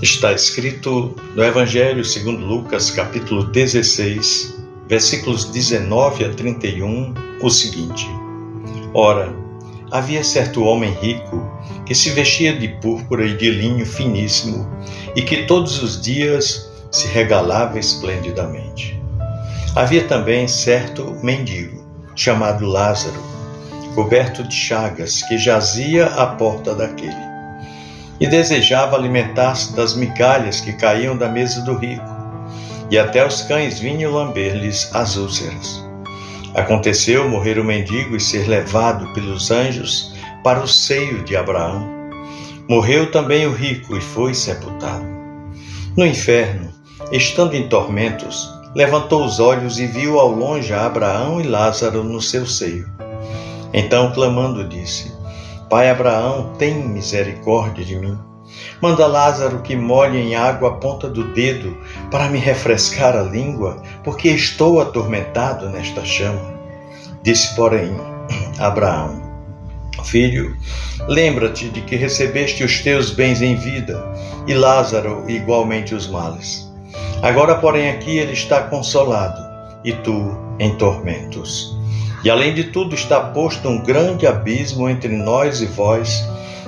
Está escrito no Evangelho segundo Lucas, capítulo 16, versículos 19 a 31, o seguinte: Ora, havia certo homem rico que se vestia de púrpura e de linho finíssimo e que todos os dias se regalava esplendidamente. Havia também certo mendigo, chamado Lázaro, coberto de chagas, que jazia à porta daquele e desejava alimentar-se das migalhas que caíam da mesa do rico, e até os cães vinham lamber-lhes as úlceras. Aconteceu morrer o mendigo e ser levado pelos anjos para o seio de Abraão. Morreu também o rico e foi sepultado. No inferno, estando em tormentos, levantou os olhos e viu ao longe a Abraão e Lázaro no seu seio. Então, clamando, disse: Pai Abraão, tem misericórdia de mim. Manda Lázaro que molhe em água a ponta do dedo para me refrescar a língua, porque estou atormentado nesta chama. Disse, porém, Abraão: Filho, lembra-te de que recebeste os teus bens em vida, e Lázaro igualmente os males. Agora, porém, aqui ele está consolado, e tu em tormentos. E além de tudo está posto um grande abismo entre nós e vós,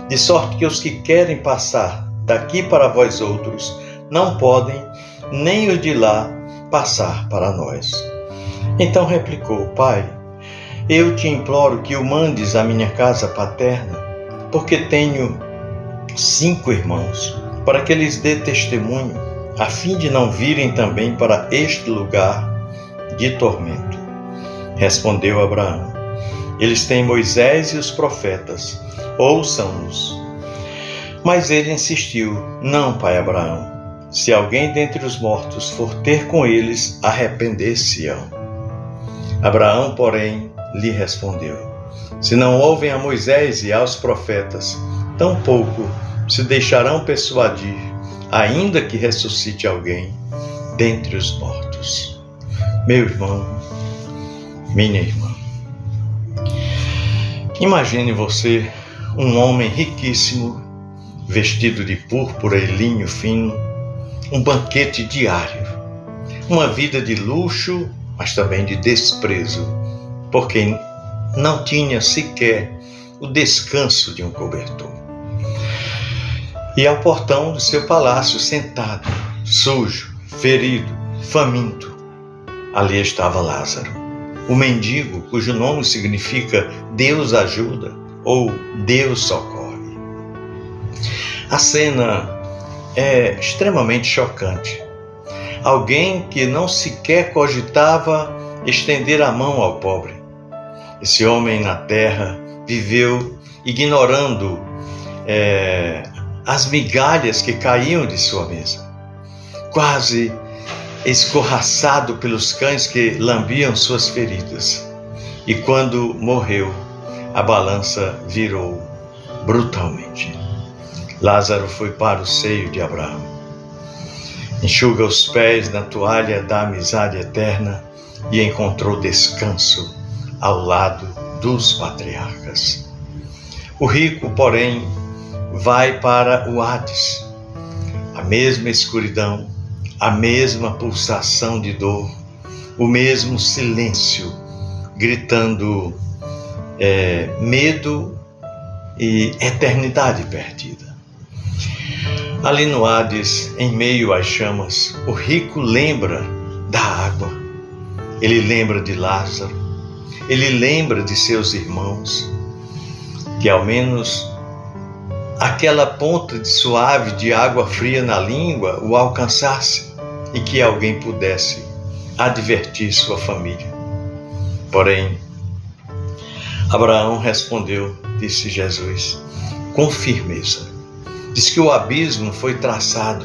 de sorte que os que querem passar daqui para vós outros não podem, nem os de lá passar para nós. Então replicou: Pai, eu te imploro que o mandes à minha casa paterna, porque tenho 5 irmãos, para que lhes dê testemunho, a fim de não virem também para este lugar de tormento. Respondeu Abraão: Eles têm Moisés e os profetas, ouçam-nos. Mas ele insistiu: Não, pai Abraão, se alguém dentre os mortos for ter com eles, arrepender-se-ão. Abraão, porém, lhe respondeu: Se não ouvem a Moisés e aos profetas, tampouco se deixarão persuadir, ainda que ressuscite alguém dentre os mortos. Meu irmão, minha irmã, imagine você, um homem riquíssimo, vestido de púrpura e linho fino, um banquete diário, uma vida de luxo, mas também de desprezo, porque não tinha sequer o descanso de um cobertor. E ao portão do seu palácio, sentado, sujo, ferido, faminto, ali estava Lázaro, o mendigo cujo nome significa Deus ajuda ou Deus socorre. A cena é extremamente chocante. Alguém que não sequer cogitava estender a mão ao pobre. Esse homem na terra viveu ignorando as migalhas que caíam de sua mesa, quase escorraçado pelos cães que lambiam suas feridas. E quando morreu, a balança virou brutalmente. Lázaro foi para o seio de Abraão, enxuga os pés na toalha da amizade eterna e encontrou descanso ao lado dos patriarcas. O rico, porém, vai para o Hades, a mesma escuridão, a mesma pulsação de dor, o mesmo silêncio, gritando medo e eternidade perdida. Ali no Hades, em meio às chamas, o rico lembra da água, ele lembra de Lázaro, ele lembra de seus irmãos, que ao menos aquela ponta de suave de água fria na língua o alcançasse e que alguém pudesse advertir sua família. Porém, Abraão respondeu, disse Jesus, com firmeza. Diz que o abismo foi traçado,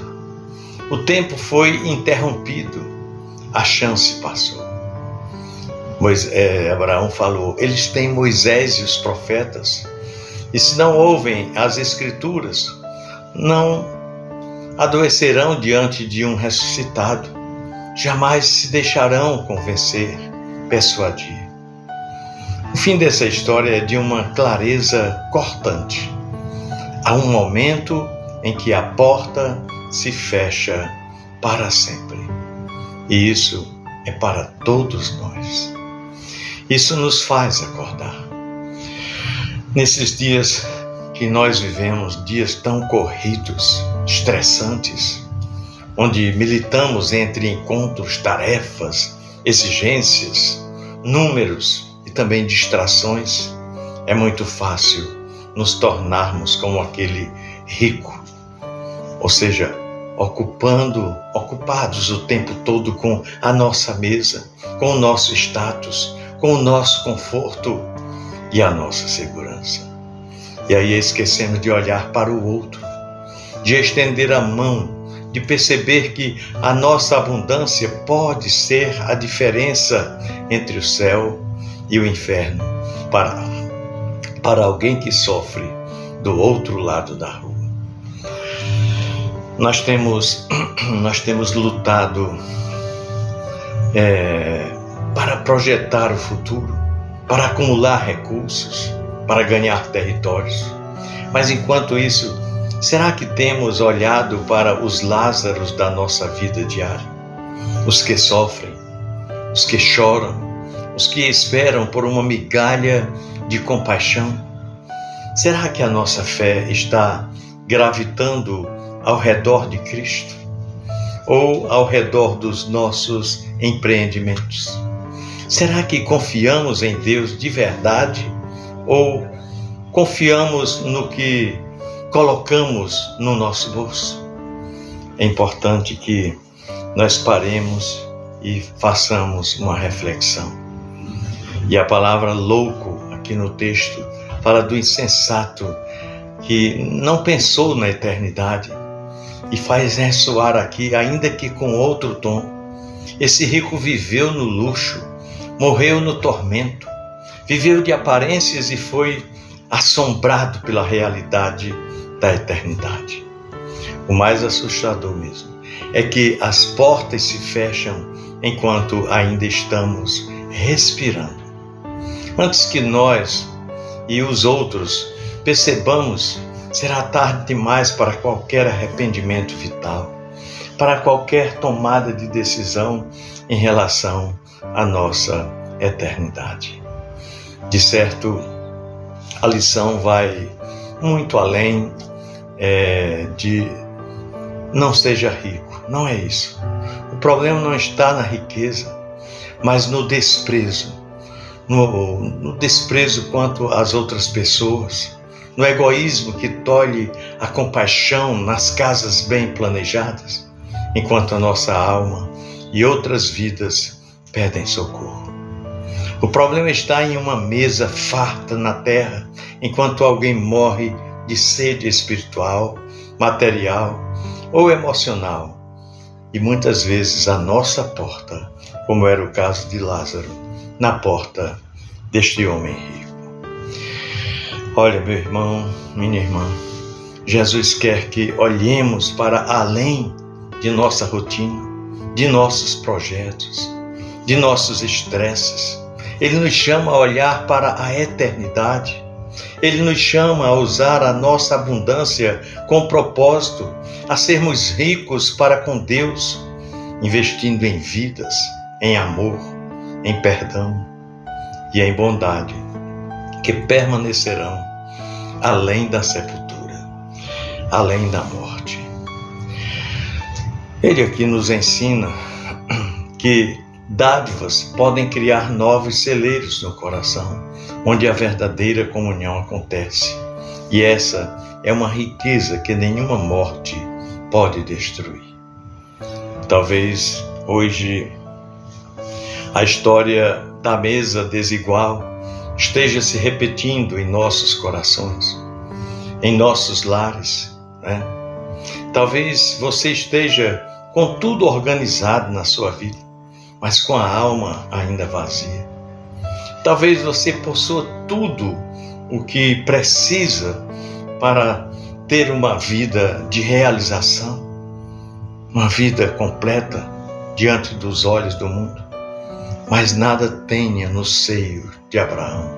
o tempo foi interrompido, a chance passou. Abraão falou: eles têm Moisés e os profetas, e se não ouvem as Escrituras, não adoecerão diante de um ressuscitado, jamais se deixarão convencer, persuadir. O fim dessa história é de uma clareza cortante. Há um momento em que a porta se fecha para sempre. E isso é para todos nós. Isso nos faz acordar. Nesses dias que nós vivemos, dias tão corridos, estressantes, onde militamos entre encontros, tarefas, exigências, números e também distrações, é muito fácil nos tornarmos como aquele rico, ou seja, ocupados o tempo todo com a nossa mesa, com o nosso status, com o nosso conforto e a nossa segurança. E aí esquecemos de olhar para o outro, de estender a mão, de perceber que a nossa abundância pode ser a diferença entre o céu e o inferno para alguém que sofre do outro lado da rua. Nós temos lutado para projetar o futuro, para acumular recursos, para ganhar territórios. Mas enquanto isso, será que temos olhado para os Lázaros da nossa vida diária? Os que sofrem, os que choram, os que esperam por uma migalha de compaixão? Será que a nossa fé está gravitando ao redor de Cristo ou ao redor dos nossos empreendimentos? Será que confiamos em Deus de verdade ou confiamos no que colocamos no nosso bolso? É importante que nós paremos e façamos uma reflexão. E a palavra louco aqui no texto fala do insensato que não pensou na eternidade e faz ressoar aqui, ainda que com outro tom. Esse rico viveu no luxo, morreu no tormento, viveu de aparências e foi assombrado pela realidade da eternidade. O mais assustador mesmo é que as portas se fecham enquanto ainda estamos respirando. Antes que nós e os outros percebamos, será tarde demais para qualquer arrependimento vital, para qualquer tomada de decisão em relação à nossa eternidade. De certo, a lição vai muito além de não seja rico. Não é isso. O problema não está na riqueza, mas no desprezo. No desprezo quanto às outras pessoas, no egoísmo que tolhe a compaixão nas casas bem planejadas, enquanto a nossa alma e outras vidas pedem socorro. O problema está em uma mesa farta na terra, enquanto alguém morre de sede espiritual, material ou emocional. E muitas vezes à nossa porta, como era o caso de Lázaro, na porta deste homem rico. Olha, meu irmão, minha irmã, Jesus quer que olhemos para além de nossa rotina, de nossos projetos, de nossos estresses. Ele nos chama a olhar para a eternidade. Ele nos chama a usar a nossa abundância com propósito, a sermos ricos para com Deus, investindo em vidas, em amor, em perdão e em bondade, que permanecerão além da sepultura, além da morte. Ele aqui nos ensina que dádivas podem criar novos celeiros no coração, onde a verdadeira comunhão acontece. E essa é uma riqueza que nenhuma morte pode destruir. Talvez hoje a história da mesa desigual esteja se repetindo em nossos corações, em nossos lares, né? Talvez você esteja com tudo organizado na sua vida, mas com a alma ainda vazia. Talvez você possua tudo o que precisa para ter uma vida de realização, uma vida completa diante dos olhos do mundo, mas nada tenha no seio de Abraão.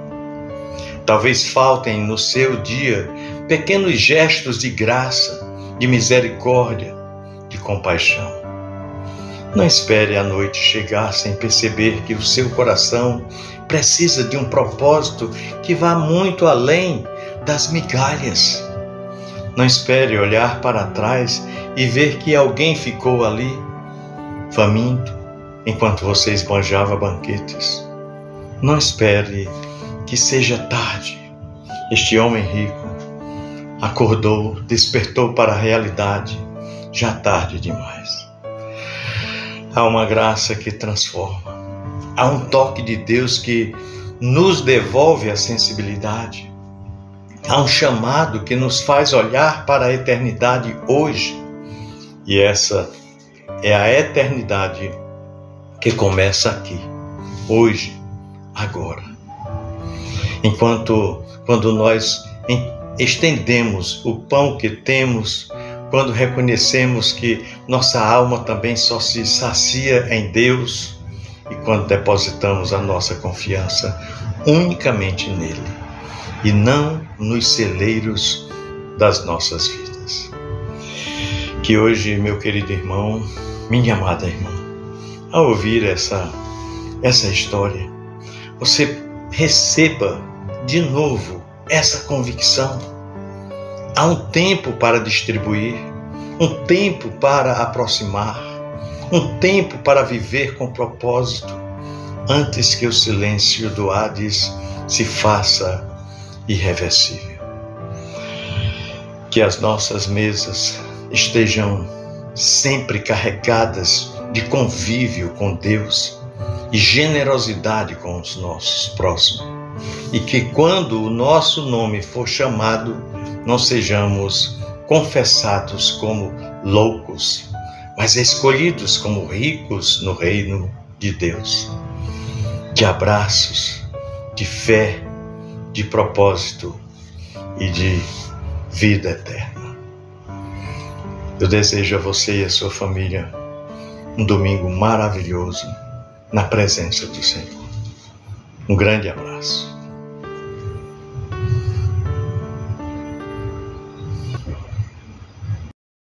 Talvez faltem no seu dia pequenos gestos de graça, de misericórdia, de compaixão. Não espere a noite chegar sem perceber que o seu coração precisa de um propósito que vá muito além das migalhas. Não espere olhar para trás e ver que alguém ficou ali, faminto, enquanto você esbanjava banquetes. Não espere que seja tarde. Este homem rico acordou, despertou para a realidade, já tarde demais. Há uma graça que transforma. Há um toque de Deus que nos devolve a sensibilidade. Há um chamado que nos faz olhar para a eternidade hoje. E essa é a eternidade que começa aqui, hoje, agora. Quando nós estendemos o pão que temos, quando reconhecemos que nossa alma também só se sacia em Deus, e quando depositamos a nossa confiança unicamente nele, e não nos celeiros das nossas vidas. Que hoje, meu querido irmão, minha amada irmã, ao ouvir essa história, você receba de novo essa convicção. Há um tempo para distribuir, um tempo para aproximar, um tempo para viver com propósito, antes que o silêncio do Hades se faça irreversível. Que as nossas mesas estejam sempre carregadas de convívio com Deus e generosidade com os nossos próximos. E que quando o nosso nome for chamado, não sejamos confessados como loucos, mas escolhidos como ricos no reino de Deus. De abraços, de fé, de propósito e de vida eterna. Eu desejo a você e a sua família um domingo maravilhoso na presença do Senhor. Um grande abraço.